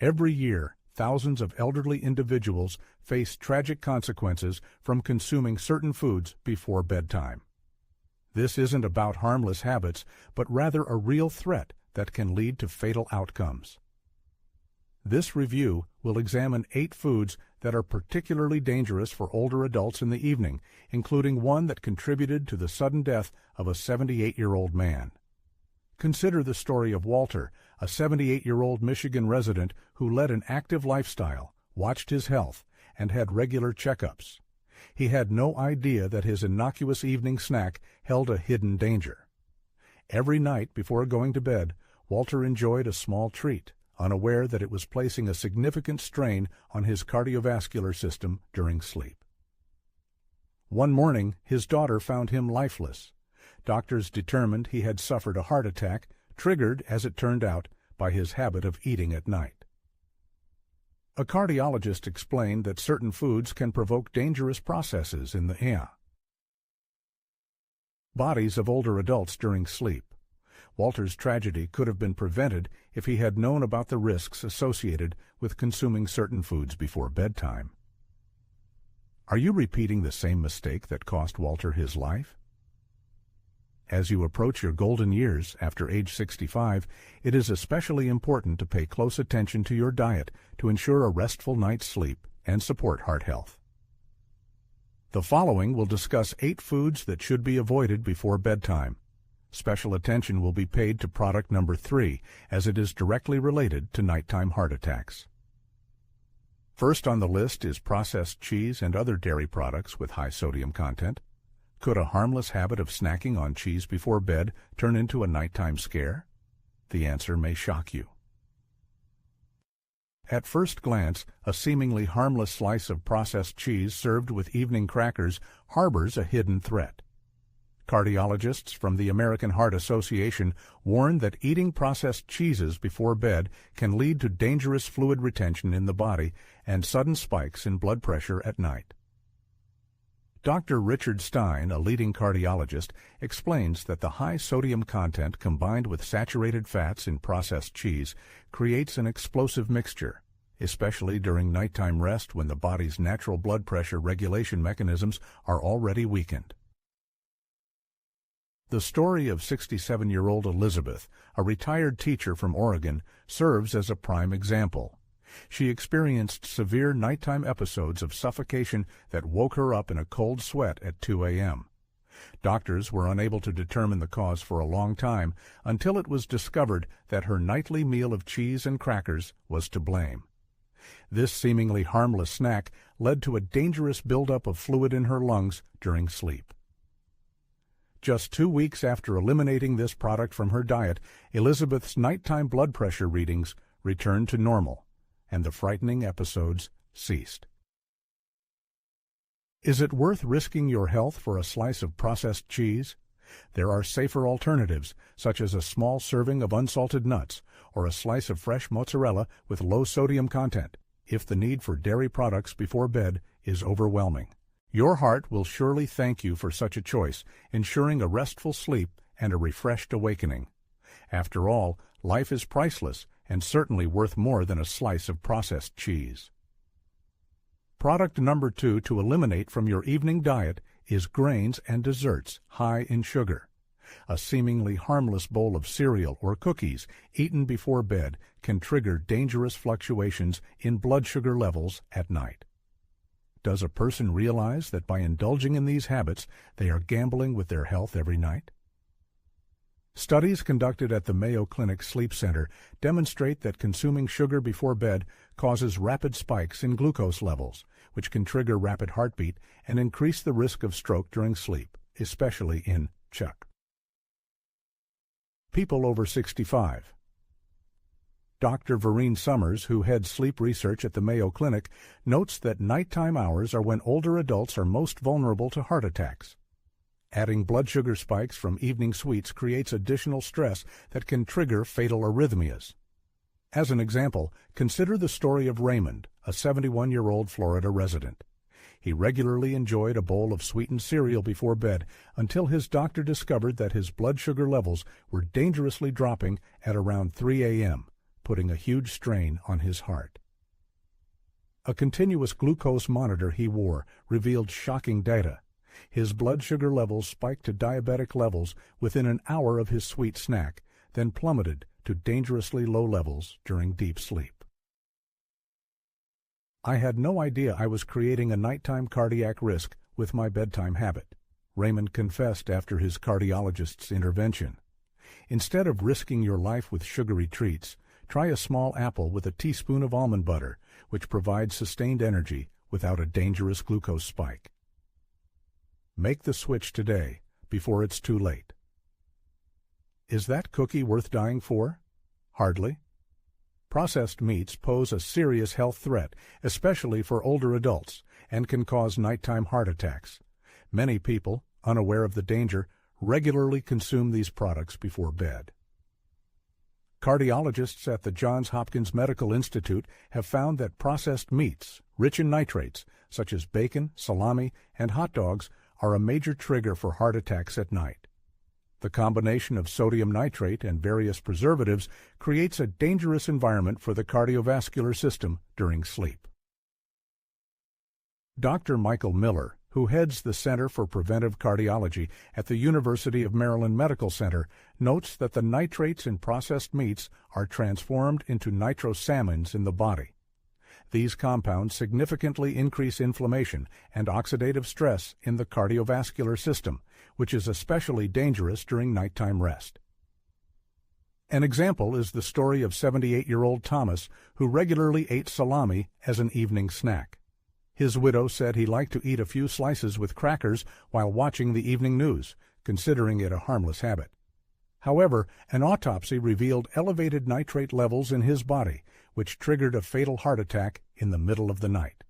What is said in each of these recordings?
Every year, thousands of elderly individuals face tragic consequences from consuming certain foods before bedtime. This isn't about harmless habits, but rather a real threat that can lead to fatal outcomes. This review will examine 8 foods that are particularly dangerous for older adults in the evening, including one that contributed to the sudden death of a 78-year-old man. Consider the story of Walter, a 78-year-old Michigan resident who led an active lifestyle, watched his health, and had regular checkups. He had no idea that his innocuous evening snack held a hidden danger. Every night before going to bed, Walter enjoyed a small treat, unaware that it was placing a significant strain on his cardiovascular system during sleep. One morning, his daughter found him lifeless. Doctors determined he had suffered a heart attack, triggered, as it turned out, by his habit of eating at night. A cardiologist explained that certain foods can provoke dangerous processes in the bodies of older adults during sleep. Walter's tragedy could have been prevented if he had known about the risks associated with consuming certain foods before bedtime. Are you repeating the same mistake that cost Walter his life? As you approach your golden years after age 65, it is especially important to pay close attention to your diet to ensure a restful night's sleep and support heart health. The following will discuss 8 foods that should be avoided before bedtime. Special attention will be paid to product number 3, as it is directly related to nighttime heart attacks. First on the list is processed cheese and other dairy products with high sodium content. Could a harmless habit of snacking on cheese before bed turn into a nighttime scare? The answer may shock you. At first glance, a seemingly harmless slice of processed cheese served with evening crackers harbors a hidden threat. Cardiologists from the American Heart Association warn that eating processed cheeses before bed can lead to dangerous fluid retention in the body and sudden spikes in blood pressure at night. Dr. Richard Stein, a leading cardiologist, explains that the high sodium content combined with saturated fats in processed cheese creates an explosive mixture, especially during nighttime rest when the body's natural blood pressure regulation mechanisms are already weakened. The story of 67-year-old Elizabeth, a retired teacher from Oregon, serves as a prime example. She experienced severe nighttime episodes of suffocation that woke her up in a cold sweat at 2 a.m. Doctors were unable to determine the cause for a long time until it was discovered that her nightly meal of cheese and crackers was to blame. This seemingly harmless snack led to a dangerous buildup of fluid in her lungs during sleep. Just 2 weeks after eliminating this product from her diet, Elizabeth's nighttime blood pressure readings returned to normal, and the frightening episodes ceased. Is it worth risking your health for a slice of processed cheese? There are safer alternatives, such as a small serving of unsalted nuts or a slice of fresh mozzarella with low sodium content, if the need for dairy products before bed is overwhelming. Your heart will surely thank you for such a choice, ensuring a restful sleep and a refreshed awakening. After all, life is priceless and certainly worth more than a slice of processed cheese. Product number 2 to eliminate from your evening diet is grains and desserts high in sugar. A seemingly harmless bowl of cereal or cookies eaten before bed can trigger dangerous fluctuations in blood sugar levels at night. Does a person realize that by indulging in these habits, they are gambling with their health every night? Studies conducted at the Mayo Clinic Sleep Center demonstrate that consuming sugar before bed causes rapid spikes in glucose levels, which can trigger rapid heartbeat and increase the risk of stroke during sleep, especially in people over 65. Dr. Vereen Summers, who heads sleep research at the Mayo Clinic, notes that nighttime hours are when older adults are most vulnerable to heart attacks. Adding blood sugar spikes from evening sweets creates additional stress that can trigger fatal arrhythmias. As an example, consider the story of Raymond, a 71-year-old Florida resident. He regularly enjoyed a bowl of sweetened cereal before bed until his doctor discovered that his blood sugar levels were dangerously dropping at around 3 a.m., putting a huge strain on his heart. A continuous glucose monitor he wore revealed shocking data. His blood sugar levels spiked to diabetic levels within an hour of his sweet snack, then plummeted to dangerously low levels during deep sleep. I had no idea I was creating a nighttime cardiac risk with my bedtime habit, Raymond confessed after his cardiologist's intervention. Instead of risking your life with sugary treats, try a small apple with a teaspoon of almond butter, which provides sustained energy without a dangerous glucose spike. Make the switch today, before it's too late. Is that cookie worth dying for? Hardly. Processed meats pose a serious health threat, especially for older adults, and can cause nighttime heart attacks. Many people, unaware of the danger, regularly consume these products before bed. Cardiologists at the Johns Hopkins Medical Institute have found that processed meats, rich in nitrates, such as bacon, salami, and hot dogs, are a major trigger for heart attacks at night. The combination of sodium nitrate and various preservatives creates a dangerous environment for the cardiovascular system during sleep. Dr. Michael Miller, who heads the Center for Preventive Cardiology at the University of Maryland Medical Center, notes that the nitrates in processed meats are transformed into nitrosamines in the body. These compounds significantly increase inflammation and oxidative stress in the cardiovascular system, which is especially dangerous during nighttime rest. An example is the story of 78-year-old Thomas, who regularly ate salami as an evening snack. His widow said he liked to eat a few slices with crackers while watching the evening news, considering it a harmless habit. However, an autopsy revealed elevated nitrate levels in his body, which triggered a fatal heart attack in the middle of the night.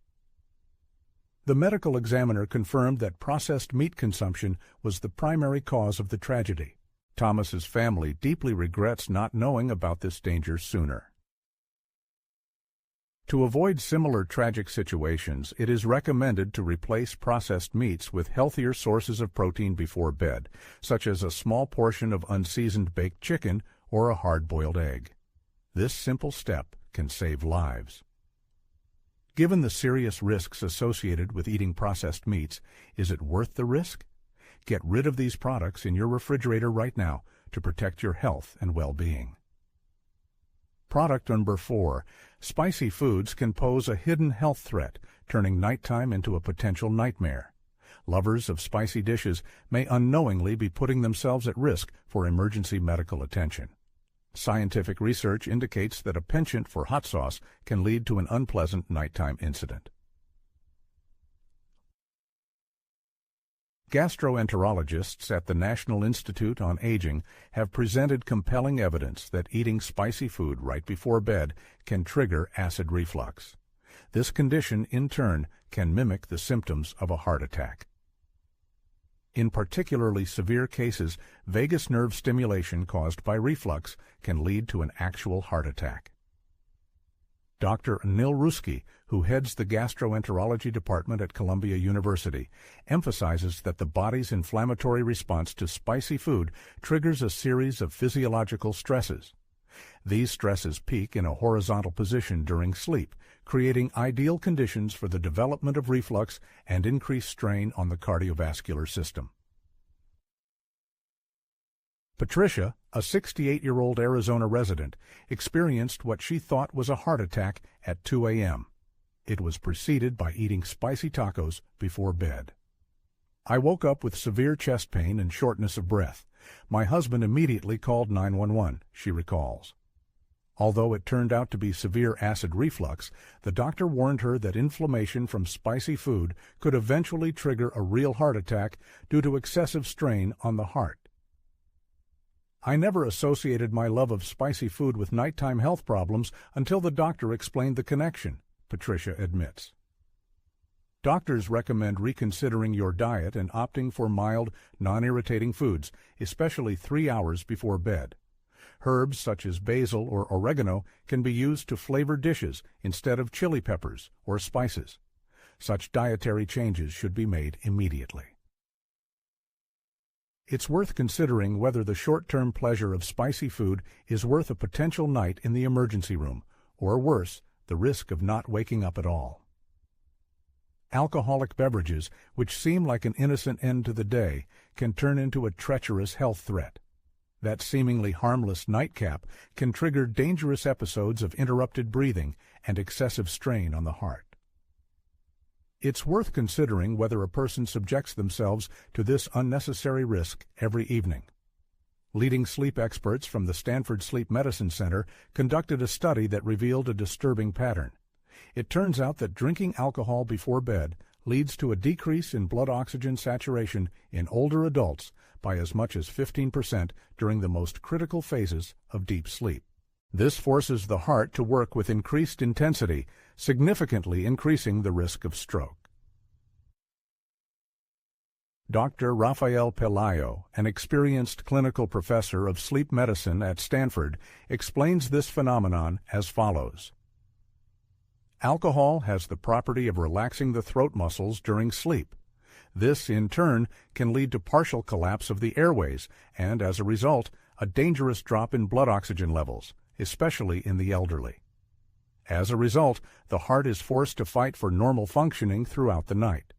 The medical examiner confirmed that processed meat consumption was the primary cause of the tragedy. Thomas's family deeply regrets not knowing about this danger sooner. To avoid similar tragic situations, it is recommended to replace processed meats with healthier sources of protein before bed, such as a small portion of unseasoned baked chicken or a hard-boiled egg. This simple step can save lives. Given the serious risks associated with eating processed meats, is it worth the risk? Get rid of these products in your refrigerator right now to protect your health and well-being. Product number 4. Spicy foods can pose a hidden health threat, turning nighttime into a potential nightmare. Lovers of spicy dishes may unknowingly be putting themselves at risk for emergency medical attention. Scientific research indicates that a penchant for hot sauce can lead to an unpleasant nighttime incident. Gastroenterologists at the National Institute on Aging have presented compelling evidence that eating spicy food right before bed can trigger acid reflux. This condition, in turn, can mimic the symptoms of a heart attack. In particularly severe cases, vagus nerve stimulation caused by reflux can lead to an actual heart attack. Dr. Anil Ruski, who heads the gastroenterology department at Columbia University, emphasizes that the body's inflammatory response to spicy food triggers a series of physiological stresses. These stresses peak in a horizontal position during sleep, creating ideal conditions for the development of reflux and increased strain on the cardiovascular system. Patricia, a 68-year-old Arizona resident, experienced what she thought was a heart attack at 2 a.m. It was preceded by eating spicy tacos before bed. I woke up with severe chest pain and shortness of breath. My husband immediately called 911, she recalls. Although it turned out to be severe acid reflux, the doctor warned her that inflammation from spicy food could eventually trigger a real heart attack due to excessive strain on the heart. I never associated my love of spicy food with nighttime health problems until the doctor explained the connection, Patricia admits. Doctors recommend reconsidering your diet and opting for mild, non-irritating foods, especially 3 hours before bed. Herbs such as basil or oregano can be used to flavor dishes instead of chili peppers or spices. Such dietary changes should be made immediately. It's worth considering whether the short-term pleasure of spicy food is worth a potential night in the emergency room, or worse, the risk of not waking up at all. Alcoholic beverages, which seem like an innocent end to the day, can turn into a treacherous health threat. That seemingly harmless nightcap can trigger dangerous episodes of interrupted breathing and excessive strain on the heart. It's worth considering whether a person subjects themselves to this unnecessary risk every evening. Leading sleep experts from the Stanford Sleep Medicine Center conducted a study that revealed a disturbing pattern. It turns out that drinking alcohol before bed leads to a decrease in blood oxygen saturation in older adults by as much as 15% during the most critical phases of deep sleep. This forces the heart to work with increased intensity, significantly increasing the risk of stroke. Dr. Rafael Pelayo, an experienced clinical professor of sleep medicine at Stanford, explains this phenomenon as follows. Alcohol has the property of relaxing the throat muscles during sleep. This, in turn, can lead to partial collapse of the airways and, as a result, a dangerous drop in blood oxygen levels, especially in the elderly. As a result, the heart is forced to fight for normal functioning throughout the night.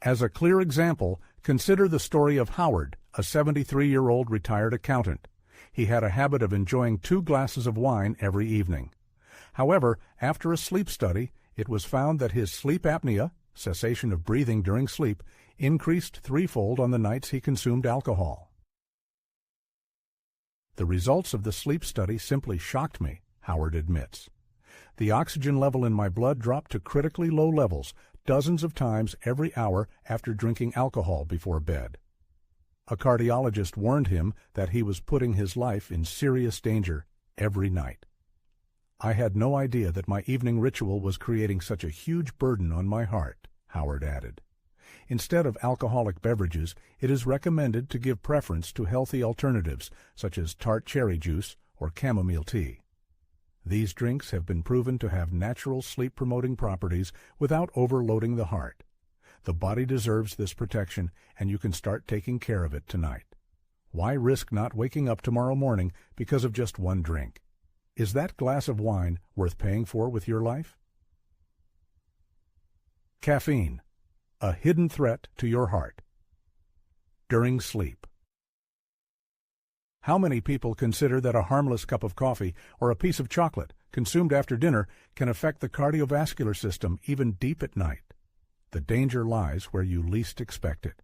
As a clear example, consider the story of Howard, a 73-year-old retired accountant. He had a habit of enjoying 2 glasses of wine every evening. However, after a sleep study, it was found that his sleep apnea, cessation of breathing during sleep, increased threefold on the nights he consumed alcohol. The results of the sleep study simply shocked me, Howard admits. The oxygen level in my blood dropped to critically low levels dozens of times every hour after drinking alcohol before bed. A cardiologist warned him that he was putting his life in serious danger every night. I had no idea that my evening ritual was creating such a huge burden on my heart, Howard added. Instead of alcoholic beverages, it is recommended to give preference to healthy alternatives such as tart cherry juice or chamomile tea. These drinks have been proven to have natural sleep-promoting properties without overloading the heart. The body deserves this protection, and you can start taking care of it tonight. Why risk not waking up tomorrow morning because of just one drink? Is that glass of wine worth paying for with your life? Caffeine, a hidden threat to your heart. During sleep. How many people consider that a harmless cup of coffee or a piece of chocolate consumed after dinner can affect the cardiovascular system even deep at night? The danger lies where you least expect it.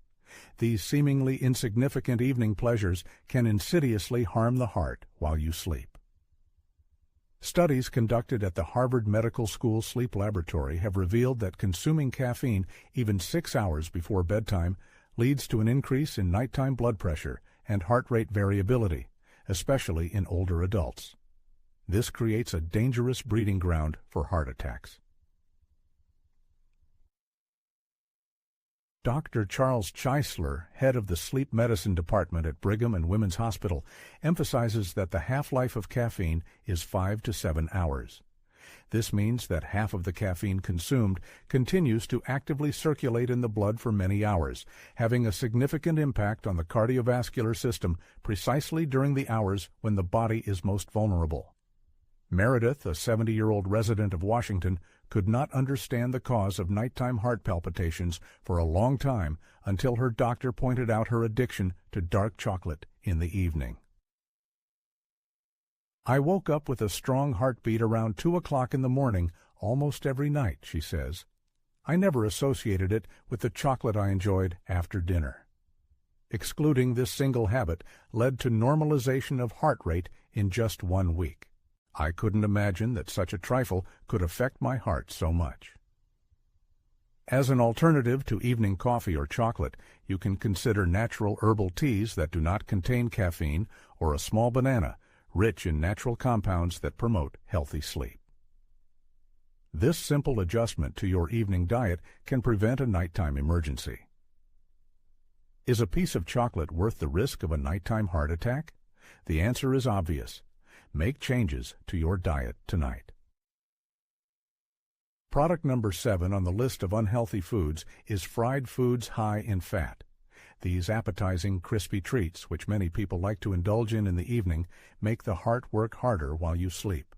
These seemingly insignificant evening pleasures can insidiously harm the heart while you sleep. Studies conducted at the Harvard Medical School Sleep Laboratory have revealed that consuming caffeine even 6 hours before bedtime leads to an increase in nighttime blood pressure and heart rate variability, especially in older adults. This creates a dangerous breeding ground for heart attacks. Dr. Charles Cheisler, head of the sleep medicine department at Brigham and Women's Hospital, emphasizes that the half-life of caffeine is 5 to 7 hours. This means that half of the caffeine consumed continues to actively circulate in the blood for many hours, having a significant impact on the cardiovascular system precisely during the hours when the body is most vulnerable. Meredith, a 70-year-old resident of Washington, could not understand the cause of nighttime heart palpitations for a long time until her doctor pointed out her addiction to dark chocolate in the evening. I woke up with a strong heartbeat around 2 o'clock in the morning almost every night, she says. I never associated it with the chocolate I enjoyed after dinner. Excluding this single habit led to normalization of heart rate in just 1 week. I couldn't imagine that such a trifle could affect my heart so much. As an alternative to evening coffee or chocolate, you can consider natural herbal teas that do not contain caffeine or a small banana, rich in natural compounds that promote healthy sleep. This simple adjustment to your evening diet can prevent a nighttime emergency. Is a piece of chocolate worth the risk of a nighttime heart attack? The answer is obvious. Make changes to your diet tonight. Product number 7 on the list of unhealthy foods is fried foods high in fat. These appetizing, crispy treats, which many people like to indulge in the evening, make the heart work harder while you sleep.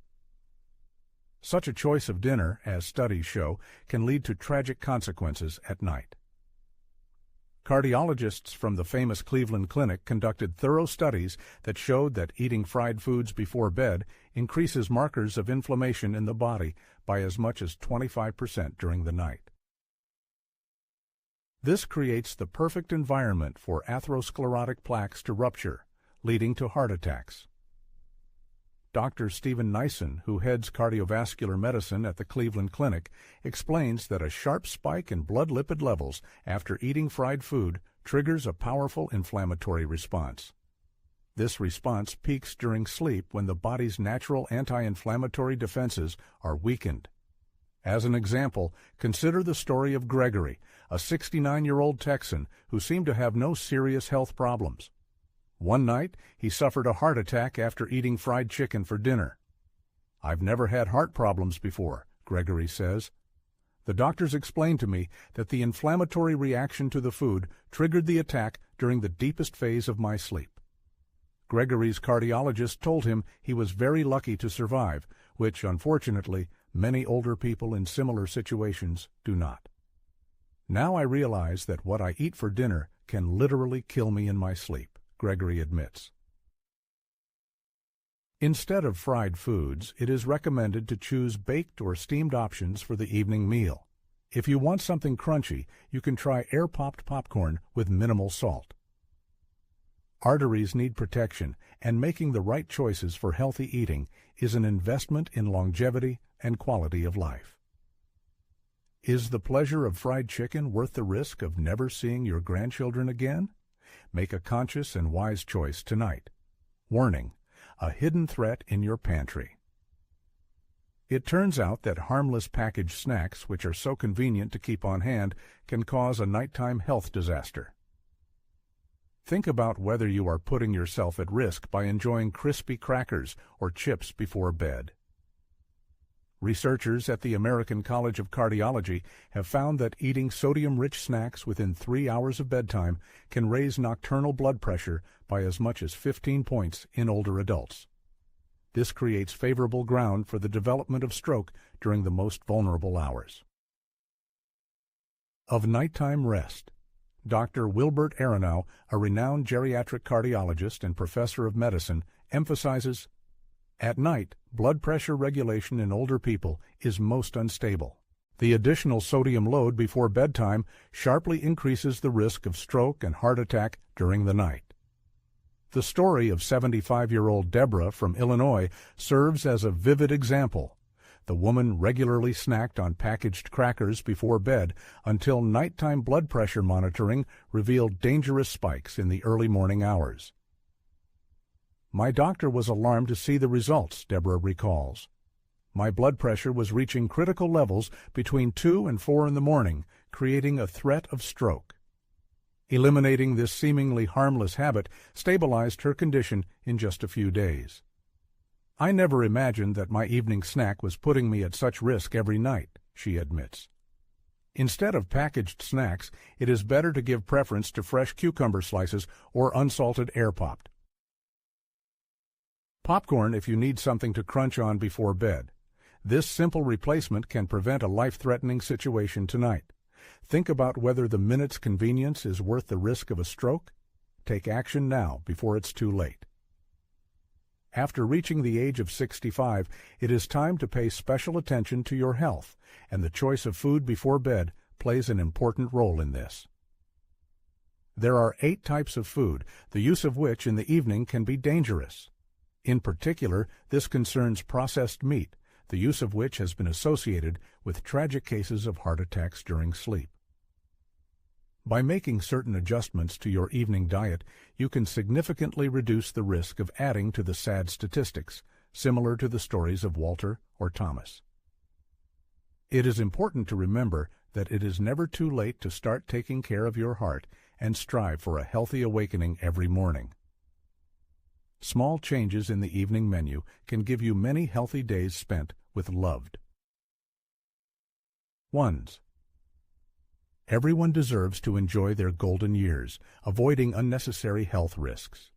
Such a choice of dinner, as studies show, can lead to tragic consequences at night. Cardiologists from the famous Cleveland Clinic conducted thorough studies that showed that eating fried foods before bed increases markers of inflammation in the body by as much as 25% during the night. This creates the perfect environment for atherosclerotic plaques to rupture, leading to heart attacks. Dr. Stephen Nyssen, who heads cardiovascular medicine at the Cleveland Clinic, explains that a sharp spike in blood lipid levels after eating fried food triggers a powerful inflammatory response. This response peaks during sleep when the body's natural anti-inflammatory defenses are weakened. As an example, consider the story of Gregory, a 69-year-old Texan who seemed to have no serious health problems. One night, he suffered a heart attack after eating fried chicken for dinner. "I've never had heart problems before," Gregory says. "The doctors explained to me that the inflammatory reaction to the food triggered the attack during the deepest phase of my sleep." Gregory's cardiologist told him he was very lucky to survive, which, unfortunately, many older people in similar situations do not. "Now I realize that what I eat for dinner can literally kill me in my sleep," Gregory admits. Instead of fried foods, it is recommended to choose baked or steamed options for the evening meal. If you want something crunchy, you can try air-popped popcorn with minimal salt. Arteries need protection, and making the right choices for healthy eating is an investment in longevity and quality of life. Is the pleasure of fried chicken worth the risk of never seeing your grandchildren again? Make a conscious and wise choice tonight. Warning: a hidden threat in your pantry. It turns out that harmless packaged snacks, which are so convenient to keep on hand, can cause a nighttime health disaster. Think about whether you are putting yourself at risk by enjoying crispy crackers or chips before bed. Researchers at the American College of Cardiology have found that eating sodium-rich snacks within 3 hours of bedtime can raise nocturnal blood pressure by as much as 15 points in older adults. This creates favorable ground for the development of stroke during the most vulnerable hours. Of nighttime rest. Dr. Wilbert Aronow, a renowned geriatric cardiologist and professor of medicine, emphasizes, "At night, blood pressure regulation in older people is most unstable. The additional sodium load before bedtime sharply increases the risk of stroke and heart attack during the night." The story of 75-year-old Deborah from Illinois serves as a vivid example. The woman regularly snacked on packaged crackers before bed until nighttime blood pressure monitoring revealed dangerous spikes in the early morning hours. "My doctor was alarmed to see the results," Deborah recalls. "My blood pressure was reaching critical levels between 2 and 4 in the morning, creating a threat of stroke." Eliminating this seemingly harmless habit stabilized her condition in just a few days. "I never imagined that my evening snack was putting me at such risk every night," she admits. Instead of packaged snacks, it is better to give preference to fresh cucumber slices or unsalted air-popped. Popcorn if you need something to crunch on before bed. This simple replacement can prevent a life-threatening situation tonight. Think about whether the minute's convenience is worth the risk of a stroke. Take action now before it's too late. After reaching the age of 65, it is time to pay special attention to your health, and the choice of food before bed plays an important role in this. There are 8 types of food, the use of which in the evening can be dangerous. In particular, this concerns processed meat, the use of which has been associated with tragic cases of heart attacks during sleep. By making certain adjustments to your evening diet, you can significantly reduce the risk of adding to the sad statistics, similar to the stories of Walter or Thomas. It is important to remember that it is never too late to start taking care of your heart and strive for a healthy awakening every morning. Small changes in the evening menu can give you many healthy days spent with loved ones. Everyone deserves to enjoy their golden years, avoiding unnecessary health risks.